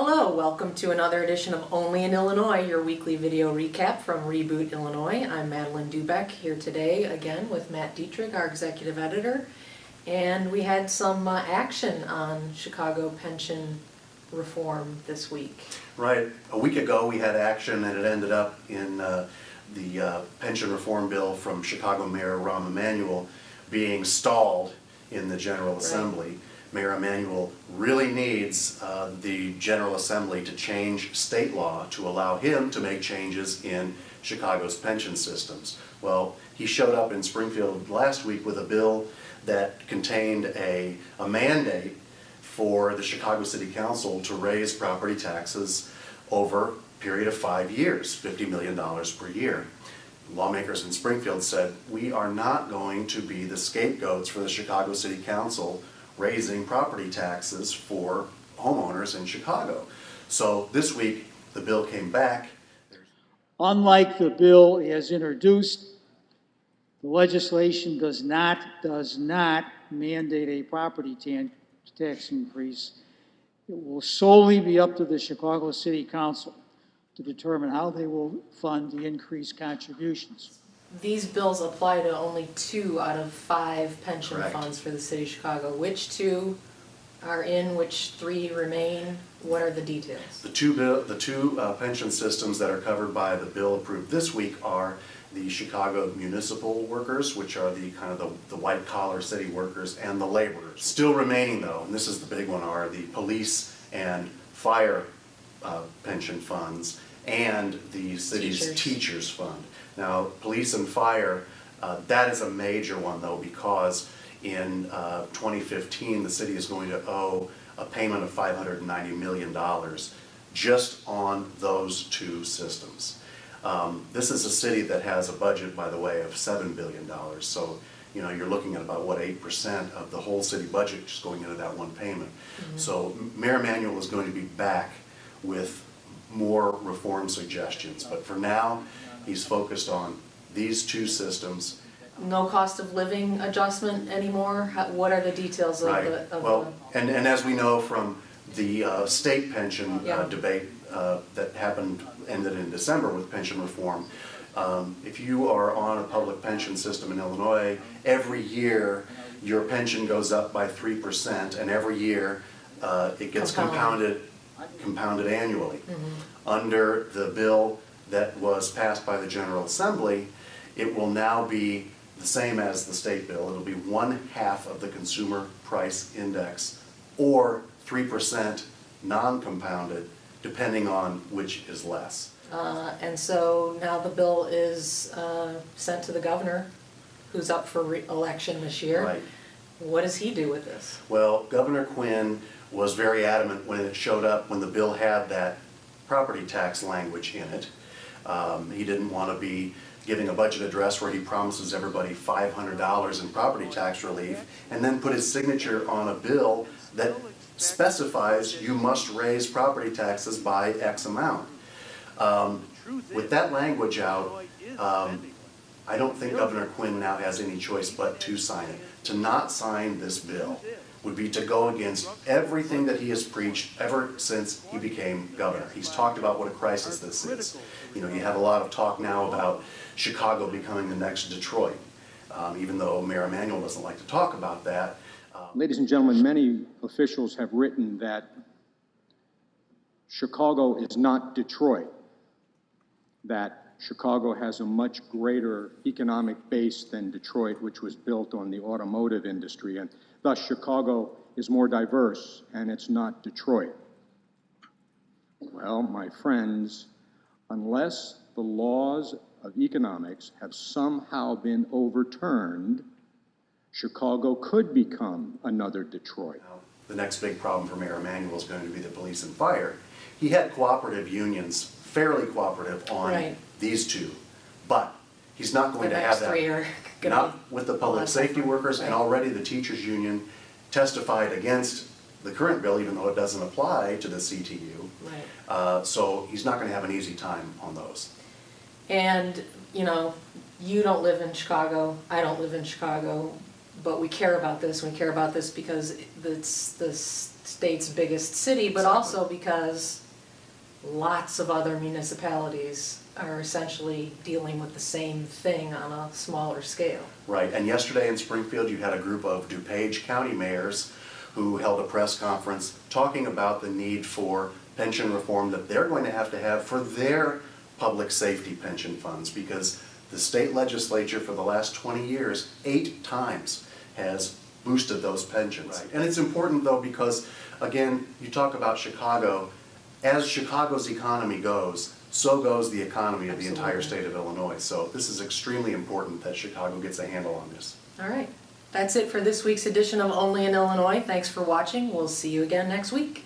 Hello, welcome to another edition of Only in Illinois, your weekly video recap from Reboot Illinois. I'm Madeline Dubeck here today again with Matt Dietrich, our executive editor, and we had some action on Chicago pension reform this week. Right. A week ago we had action and it ended up in the pension reform bill from Chicago Mayor Rahm Emanuel being stalled in the General Assembly. Mayor Emanuel really needs the General Assembly to change state law to allow him to make changes in Chicago's pension systems. Well, he showed up in Springfield last week with a bill that contained a mandate for the Chicago City Council to raise property taxes over a period of 5 years, $50 million per year. Lawmakers in Springfield said, we are not going to be the scapegoats for the Chicago City Council raising property taxes for homeowners in Chicago. So this week, the bill came back. Unlike the bill as introduced, the legislation does not mandate a property tax increase. It will solely be up to the Chicago City Council to determine how they will fund the increased contributions. These bills apply to only 2 out of 5 pension Correct. funds for the city of Chicago. Which 2 are in, which 3 remain? What are the details? The two pension systems that are covered by the bill approved this week are the Chicago municipal workers, which are the kind of the white collar city workers, and the laborers. Still remaining though, and this is the big one, are the police and fire pension funds and the city's teachers fund. Now, police and fire, that is a major one though, because in 2015 the city is going to owe a payment of $590 million just on those 2 systems. This is a city that has a budget, by the way, of $7 billion. So, you know, you're looking at about, what, 8% of the whole city budget just going into that one payment. Mm-hmm. So Mayor Emanuel is going to be back with more reform suggestions. But for now, he's focused on these 2 systems. No cost of living adjustment anymore? What are the details of right. And as we know from the state pension debate that ended in December with pension reform, if you are on a public pension system in Illinois, every year your pension goes up by 3%, and every year it gets compounded annually. Mm-hmm. Under the bill that was passed by the General Assembly, it will now be the same as the state bill. It'll be 1/2 of the consumer price index, or 3% non-compounded, depending on which is less. And so now the bill is sent to the governor, who's up for re-election this year. Right. What does he do with this? Well, Governor Quinn was very adamant when it showed up, when the bill had that property tax language in it. He didn't want to be giving a budget address where he promises everybody $500 in property tax relief and then put his signature on a bill that specifies you must raise property taxes by X amount. With that language out, I don't think Governor Quinn now has any choice but to sign it. To not sign this bill would be to go against everything that he has preached ever since he became governor. He's talked about what a crisis this is. You know, you have a lot of talk now about Chicago becoming the next Detroit, even though Mayor Emanuel doesn't like to talk about that. Ladies and gentlemen, many officials have written that Chicago is not Detroit, that Chicago has a much greater economic base than Detroit, which was built on the automotive industry, and thus Chicago is more diverse, and it's not Detroit. Well, my friends, unless the laws of economics have somehow been overturned, Chicago could become another Detroit. The next big problem for Mayor Emanuel is going to be the police and fire. He had cooperative unions, fairly cooperative on these 2, but he's not going to have that. Not with the public safety workers, and already the teachers union testified against the current bill, even though it doesn't apply to the CTU. Right. So he's not going to have an easy time on those. And, you know, you don't live in Chicago, I don't live in Chicago. but we care about this. We care about this because it's the state's biggest city, but also because lots of other municipalities are essentially dealing with the same thing on a smaller scale. Right, and yesterday in Springfield, you had a group of DuPage County mayors who held a press conference talking about the need for pension reform that they're going to have for their public safety pension funds, because the state legislature for the last 20 years, 8 times, has boosted those pensions. Right. And it's important though because, again, you talk about Chicago, as Chicago's economy goes, so goes the economy of the entire state of Illinois. So this is extremely important that Chicago gets a handle on this. All right. That's it for this week's edition of Only in Illinois. Thanks for watching. We'll see you again next week.